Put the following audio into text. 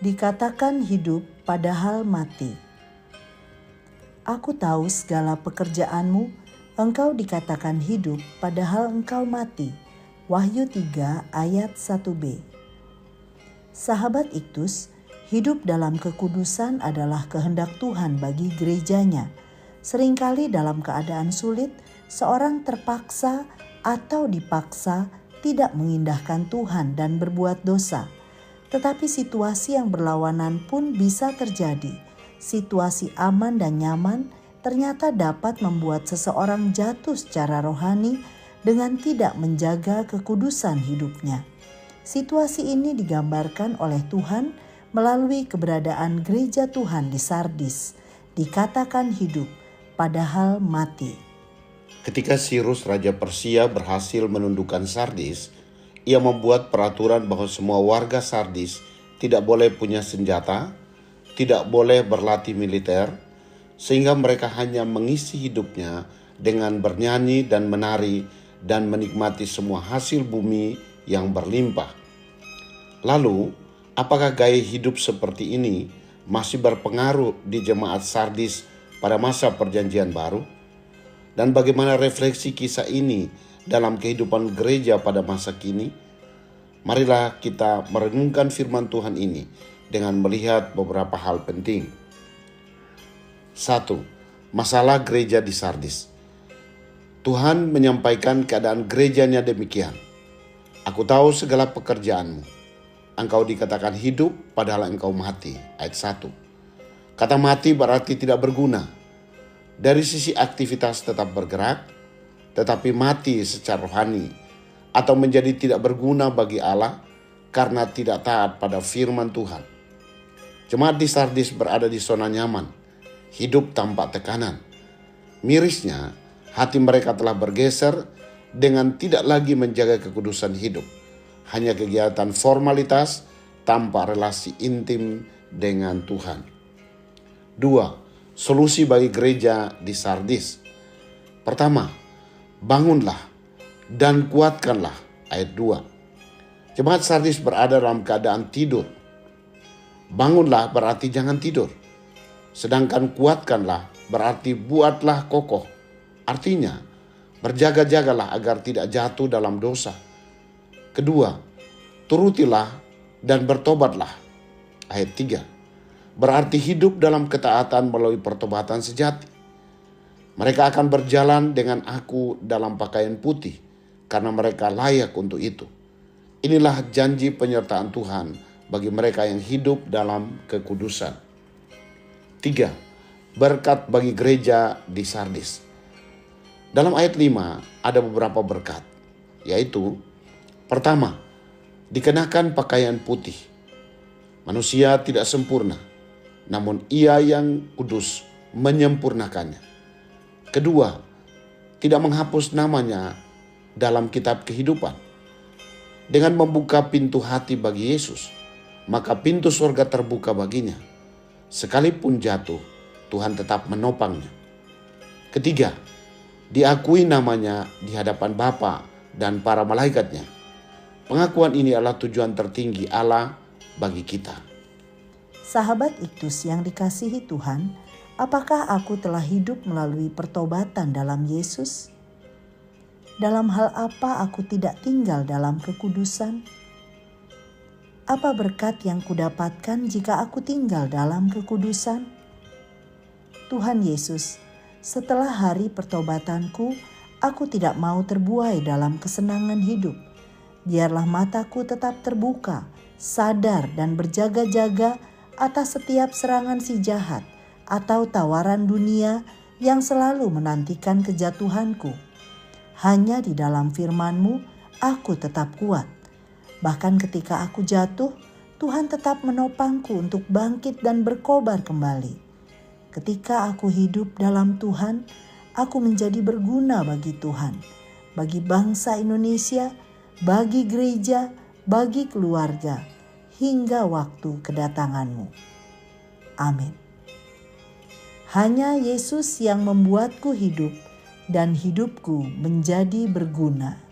Dikatakan hidup padahal mati. Aku tahu segala pekerjaanmu, engkau dikatakan hidup padahal engkau mati. Wahyu 3 ayat 1b. Sahabat Iktus, hidup dalam kekudusan adalah kehendak Tuhan bagi gerejanya. Seringkali dalam keadaan sulit, seorang terpaksa atau dipaksa tidak mengindahkan Tuhan dan berbuat dosa. Tetapi situasi yang berlawanan pun bisa terjadi. Situasi aman dan nyaman ternyata dapat membuat seseorang jatuh secara rohani dengan tidak menjaga kekudusan hidupnya. Situasi ini digambarkan oleh Tuhan melalui keberadaan gereja Tuhan di Sardis, dikatakan hidup padahal mati. Ketika Sirus Raja Persia berhasil menundukkan Sardis, ia membuat peraturan bahwa semua warga Sardis tidak boleh punya senjata, tidak boleh berlatih militer, sehingga mereka hanya mengisi hidupnya dengan bernyanyi dan menari dan menikmati semua hasil bumi yang berlimpah. Lalu, apakah gaya hidup seperti ini masih berpengaruh di jemaat Sardis pada masa Perjanjian Baru? Dan bagaimana refleksi kisah ini dalam kehidupan gereja pada masa kini? Marilah kita merenungkan firman Tuhan ini dengan melihat beberapa hal penting. 1. Masalah gereja di Sardis. Tuhan menyampaikan keadaan gerejanya demikian. Aku tahu segala pekerjaanmu. Engkau dikatakan hidup padahal engkau mati. Ayat 1. Kata mati berarti tidak berguna. Dari sisi aktivitas tetap bergerak, tetapi mati secara rohani atau menjadi tidak berguna bagi Allah karena tidak taat pada firman Tuhan. Jemaat di Sardis berada di zona nyaman, hidup tanpa tekanan. Mirisnya, hati mereka telah bergeser dengan tidak lagi menjaga kekudusan hidup. Hanya kegiatan formalitas tanpa relasi intim dengan Tuhan. 2. Solusi bagi gereja di Sardis. Pertama, bangunlah dan kuatkanlah. Ayat 2. Jemaat Sardis berada dalam keadaan tidur. Bangunlah berarti jangan tidur. Sedangkan kuatkanlah berarti buatlah kokoh. Artinya, berjaga-jagalah agar tidak jatuh dalam dosa. Kedua, turutilah dan bertobatlah. Ayat 3. Berarti hidup dalam ketaatan melalui pertobatan sejati. Mereka akan berjalan dengan aku dalam pakaian putih, karena mereka layak untuk itu. Inilah janji penyertaan Tuhan bagi mereka yang hidup dalam kekudusan. 3. Berkat bagi gereja di Sardis. Dalam ayat 5 ada beberapa berkat, yaitu pertama, dikenakan pakaian putih. Manusia tidak sempurna, namun Ia yang kudus menyempurnakannya. Kedua, tidak menghapus namanya dalam kitab kehidupan. Dengan membuka pintu hati bagi Yesus, maka pintu surga terbuka baginya. Sekalipun jatuh, Tuhan tetap menopangnya. Ketiga, diakui namanya di hadapan Bapa dan para malaikatnya. Pengakuan ini adalah tujuan tertinggi Allah bagi kita. Sahabat Iktus yang dikasihi Tuhan, apakah aku telah hidup melalui pertobatan dalam Yesus? Dalam hal apa aku tidak tinggal dalam kekudusan? Apa berkat yang kudapatkan jika aku tinggal dalam kekudusan? Tuhan Yesus, setelah hari pertobatanku, aku tidak mau terbuai dalam kesenangan hidup. Biarlah mataku tetap terbuka, sadar dan berjaga-jaga atas setiap serangan si jahat atau tawaran dunia yang selalu menantikan kejatuhanku. Hanya di dalam firman-Mu aku tetap kuat. Bahkan ketika aku jatuh, Tuhan tetap menopangku untuk bangkit dan berkobar kembali. Ketika aku hidup dalam Tuhan, aku menjadi berguna bagi Tuhan, bagi bangsa Indonesia, bagi gereja, bagi keluarga, hingga waktu kedatangan-Mu. Amin. Hanya Yesus yang membuatku hidup dan hidupku menjadi berguna.